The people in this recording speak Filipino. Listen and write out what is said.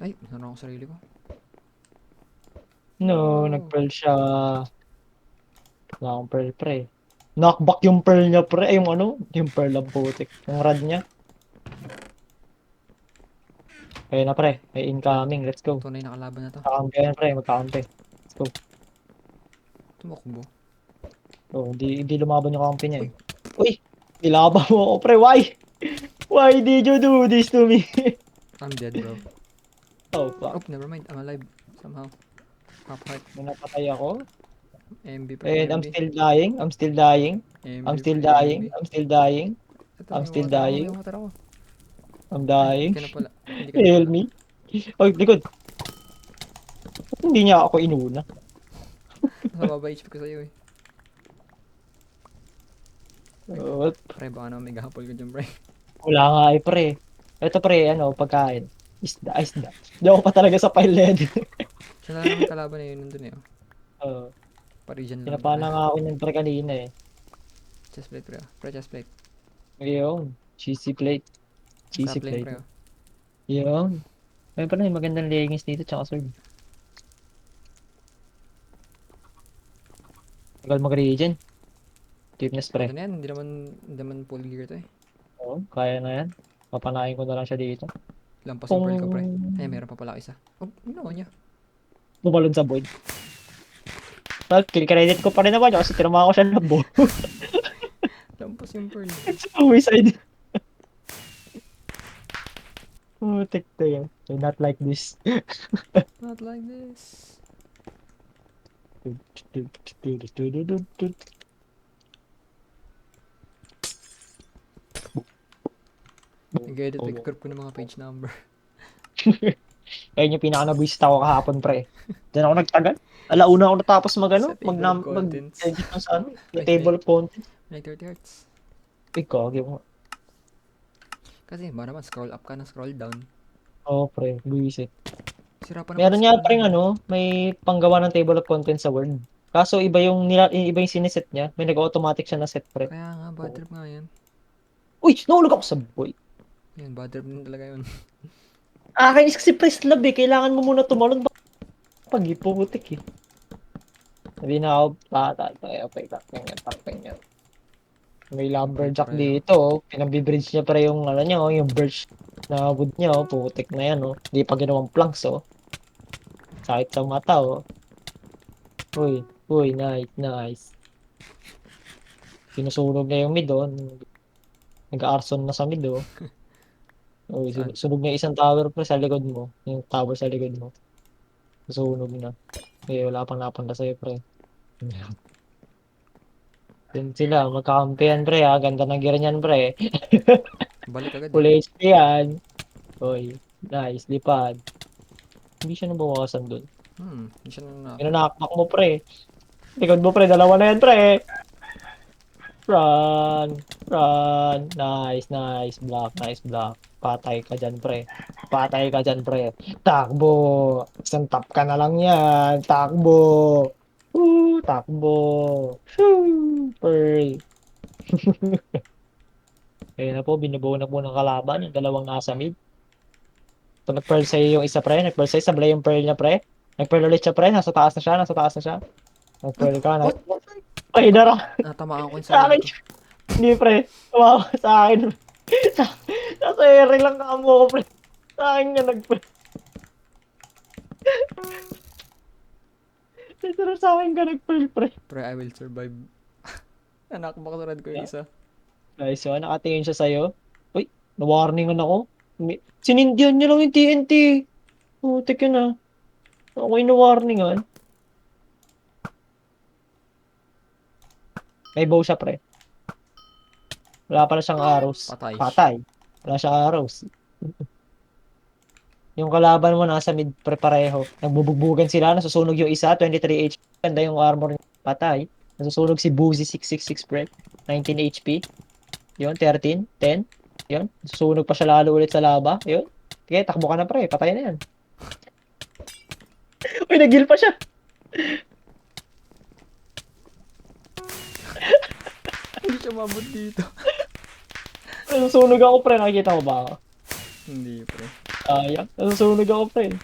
Ay, naroon ako sa sarili ko. No, No! nag-pearl siya. Wala akong pearl, pre. Knockback yung pearl niya, pre. Ay, yung ano? Yung pearl ang putik. Yung rod niya. Kaya na, pre. May Yan. incoming. Let's go. Tunay na kalaban na to. Kakampi yan, pre. Magkakampi. Let's go. Tumakbo. Oh, hindi lumaban yung kampi niya Uy! eh. Uy! Nilaban mo ako, pre. Why? Why did you do this to me? I'm dead, bro. Oh, fuck. Oh, never mind. I'm alive. Somehow. Half heart. May napatay ako. MB, pre. And I'm MB. still dying. I'm still dying. MB, I'm still pre. MB. dying. I'm still dying. Ito, I'm may still water ako. May dying. water ako. I'm Ay, hindi dying. ka na pala. Hindi ka na Help pala. me. Oh, likod. Ba't hindi niya ako inuna? Nasa baba HP ko sa'yo eh. Ay, Oh, pre, baka naman may gahapol ka dyan, pre. wala nga eh, pre. Ito pre, ano, pagkain. Isda, isda. Hindi ako pa talaga sa piled. Siya lang naman kalaban na yun nandun eh. Oh. Oh, Pa-region lang pinapana talaga. nga ako ng pre kanina eh. Chest plate, pre. Pre, chest plate. Ayun, cheesy plate. Cheesy Sapling, plate. pre. Oh. Yun. Ayun pala, yung magandang leggings dito, tsaka sword. Tagal mag-regen. Fitness pre. Okay na yan. Hindi naman full gear to eh. Oo, kaya na yan. Papanain ko na lang siya dito. Lampas yung Kung pearl ko, pre. Ay, meron pa pala isa. Oh, ginawa niya. bumalon sa void. Well, kill-credit ko pa rin naman yun kasi tinama ko siya ng bow. Lampas yung pearl. Suicide. Putik to yun. Not like this. Not like this. Nag-edit, nag-group ko ng mga page number. Ayun yung pinaka-nabwisit ako kahapon, pre. Diyan ako nagtagal. Alauna ako natapos Sa table of contents. mag-edit ng sa ano, yung May, may, table of content. may 30 hearts. Ikaw, mo. Kasi ba naman, scroll up ka na scroll down. Oo, pre, buwisit. Sira pa naman Meron nga scroll pa rin down. ano, may panggawa ng table of content sa Word. Kaso iba yung siniset niya. May nag-automatic siya na set, pre. Kaya nga, bad Oo. trip nga yan. Uy, nahulog ako sa boy. Yan, bad trip din talaga yun. Akin is kasi press lab eh. Kailangan mo muna tumalon pag ipuputik eh. Hindi na ako pakinggan. May Ay, lumberjack pareho. dito. Oh. Pinabibridge niya pa yung ano niya, oh, yung birch na wood niya. Oh. Putik na yan. Oh. Hindi pa ginawang planks. Oh. Sakit sa mata. Oh. Uy, uy, nice, nice. Sinusunog niya yung mid. Oh. Nag-arson na sa mid. Oh. Uy, Saan? sunog na isang tower pa sa likod mo. Yung tower sa likod mo. Susunog na. Eh, wala pang napunta sa'yo, pre. Yun sila, magkakampihan, pre, ha. Ganda ng gear niyan, pre. Balik agad eh. Full HP yan. Uy, nice, lipad. Hindi siya nabawasan dun. Hindi siya nanakmak. Pinanakmak mo, pre. Likod mo, pre. Dalawa na yan, pre. Run. Run. Nice, nice. Block, nice block. Patay ka dyan, pre. Patay ka dyan, pre. Takbo. Isang tap ka na lang yan. Takbo. Takbo. Shoo, Pearl. Ayun na po, binubuo na po ng kalaban. Yung dalawang nasa mid. So, nag-pearl sa'yo yung isa, pre. Nag-pearl sa'yo. Sablay yung pearl niya, pre. Nag-pearl ulit siya, pre. Nasa taas na siya. Nasa taas na siya. Nag-pearl ka na. What? Ay, dara. Natamaan ko yung Sa sarili akin. ko. Hindi, pre. Tumawa ka sa akin. Sa, nasa ere lang ka mo, pre. Sa akin nga nag-pearl. Pero sa akin ka nag-pearl, pre. Pre, I will survive. Nanakmak sa red ko yung Yeah. isa. Guys, so, nakatingin siya sa'yo. Uy, na-warningan ako. Sinindihan niya lang yung TNT. Putik yun ah. Ako yung na-warningan. May bow siya, pre. Wala pala siyang arrows. Patay. Patay. Wala siyang arrows. Yung kalaban mo nasa mid pareho. Nagbubugbugan sila, nasusunog yung isa, 23 HP. Ganda yung armor niya. Patay. Nasusunog si Boozy 666 pre. 19 HP. Yun, 13, 10. Yun. Nasusunog pa siya lalo ulit sa laba. Yun. Sige, takbo ka na pre. Patay na yan. Uy, nag-heal pa siya. Hindi siya mabot dito. Nasusunog ako pre. Nakikita mo ba ako? Hindi, pre. Sayang. Nasusunog ako, pre.